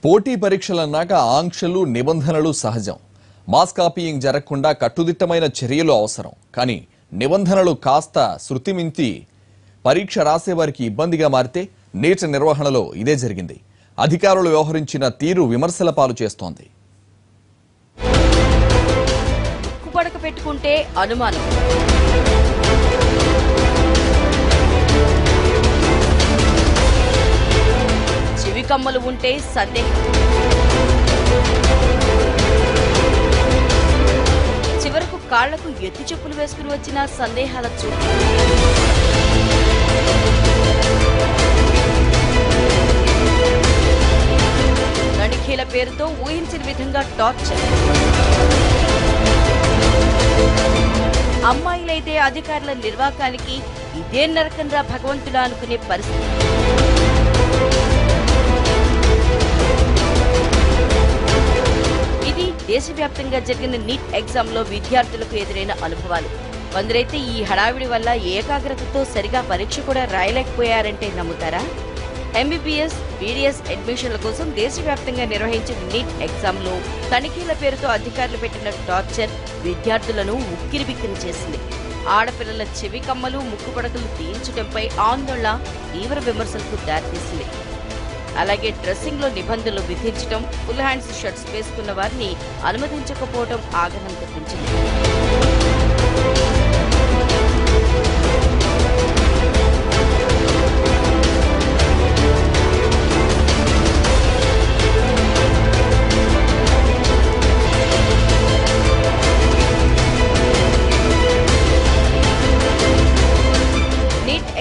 పోటీ పరీక్షలన్నాక ఆంక్షలు నిబంధనలు సహజం. మాస్ కాపీయింగ్ జరగకుండా కట్టుదిట్టమైన చర్యలు అవసరం. కానీ నిబంధనలు కాస్త శృతిమించి పరీక్ష రాసేవారికి ఇబ్బందిగా మారితే నీట్ నిర్వహణలో ఇదే జరిగింది. అధికారులు వ్యవహరించిన తీరు విమర్శల పాలు చేస్తోంది. ముక్కుపడక పెట్టుకుంటే అనుమానం, చెవి కమ్మలు ఉంటే సందేహం, చివరకు కాళ్లకు ఎత్తి చెప్పులు వేసుకుని వచ్చిన సందేహాల చూపు. తనిఖీల పేరుతో ఊహించిన విధంగా టార్చర్. అమ్మాయిలైతే అధికారుల నిర్వాకానికి ఇదే నరకంగా భగవంతుడా అనుకునే పరిస్థితి. ఇది దేశవ్యాప్తంగా జరిగిన నీట్ ఎగ్జామ్ లో విద్యార్థులకు ఎదురైన అనుభవాలు. కొందరైతే ఈ హడావిడి వల్ల ఏకాగ్రతతో సరిగా పరీక్ష కూడా రాయలేకపోయారంటే నమ్ముతారా? ఎంబీబీఎస్, బీడీఎస్ అడ్మిషన్ల కోసం దేశవ్యాప్తంగా నిర్వహించిన నీట్ ఎగ్జామ్ లో తనిఖీల పేరుతో అధికారులు పెట్టిన టార్చర్ విద్యార్థులను ఉక్కిరిబిక్కిరి చేసింది. ఆడపిల్లల చెవి కమ్మలు, ముక్కుపడకలు తీయించడంపై ఆందోళన తీవ్ర విమర్శలకు దారితీసింది. అలాగే డ్రెస్సింగ్ లో నిబంధనలు విధించడం, ఫుల్ హ్యాండ్స్ షర్ట్స్ వేసుకున్న వారిని అనుమతించకపోవడం ఆగ్రహం తెప్పించింది.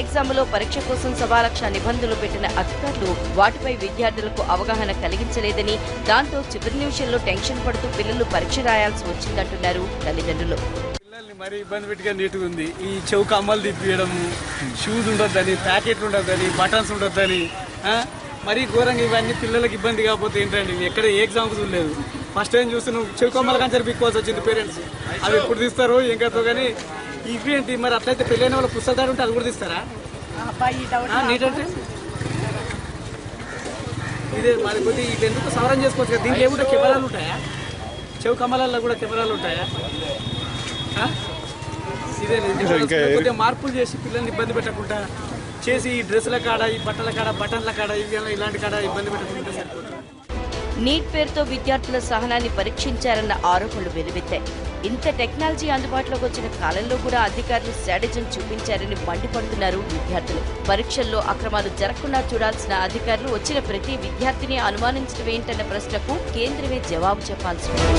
ఎగ్జామ్లో పరీక్ష కోసం 1,00,000 నిబంధనలు పెట్టిన అధికారులు వాటిపై విద్యార్థులకు అవగాహన కలిగించలేదని, దాంతో చివరి నిమిషంలో టెన్షన్ పడుతూ పిల్లలు పరీక్ష రాయాల్సి వచ్చిందంటున్నారు తల్లిదండ్రులు. పిల్లల్ని మరీ ఇబ్బంది పెట్టిగా నీట్గా ఉంది. ఈ చౌక అమ్మలు తిప్పియడం, షూస్ ఉండొద్దని, ప్యాకెట్లు ఉండొద్దని, బటన్స్ ఉండొద్దని, మరీ ఘోరంగా ఇవన్నీ పిల్లలకి ఇబ్బంది కాకపోతే ఏంటండి? ఎక్కడ ఏ ఎగ్జామ్కి చూడలేదు. ఫస్ట్ టైం చూస్తున్నాం చౌకమ్మల కంచెలు పిక్కోవాల్సి వచ్చింది పేరెంట్స్. అవి ఎప్పుడు తీస్తారు ఇంకా కానీ ఇవేంటి మరి? అట్లయితే పెళ్ళైన వాళ్ళ పుస్తకాలు ఉంటే అది కూడా తీస్తారా? నీట్ అంటే ఇదే మరి కొద్దిగా ఇది ఎందుకు సవరణ చేసుకోవచ్చు కదా. దీంట్లో ఏమిటో కెమెరాలు ఉంటాయా? చెవు కమ్మలలో కూడా కెమెరాలు ఉంటాయా? ఇదే కొద్దిగా మార్పులు చేసి పిల్లల్ని ఇబ్బంది పెట్టకుండా చేసి ఈ డ్రెస్సుల కాడ, ఈ బట్టల కాడ, బటన్ల కాడ, ఇలాంటి కాడ ఇబ్బంది పెట్టకుండా సరిపోతుంది. నీట్ పేరుతో విద్యార్థుల సహనాన్ని పరీక్షించారన్న ఆరోపణలు వెలువెత్తాయి. ఇంత టెక్నాలజీ అందుబాటులోకి వచ్చిన కాలంలో కూడా అధికారులు శాడిజం చూపించారని మండిపడుతున్నారు విద్యార్థులు. పరీక్షల్లో అక్రమాలు జరగకుండా చూడాల్సిన అధికారులు వచ్చిన ప్రతి విద్యార్థిని అనుమానించడం ఏంటన్న ప్రశ్నకు కేంద్రమే జవాబు చెప్పాల్సి ఉంది.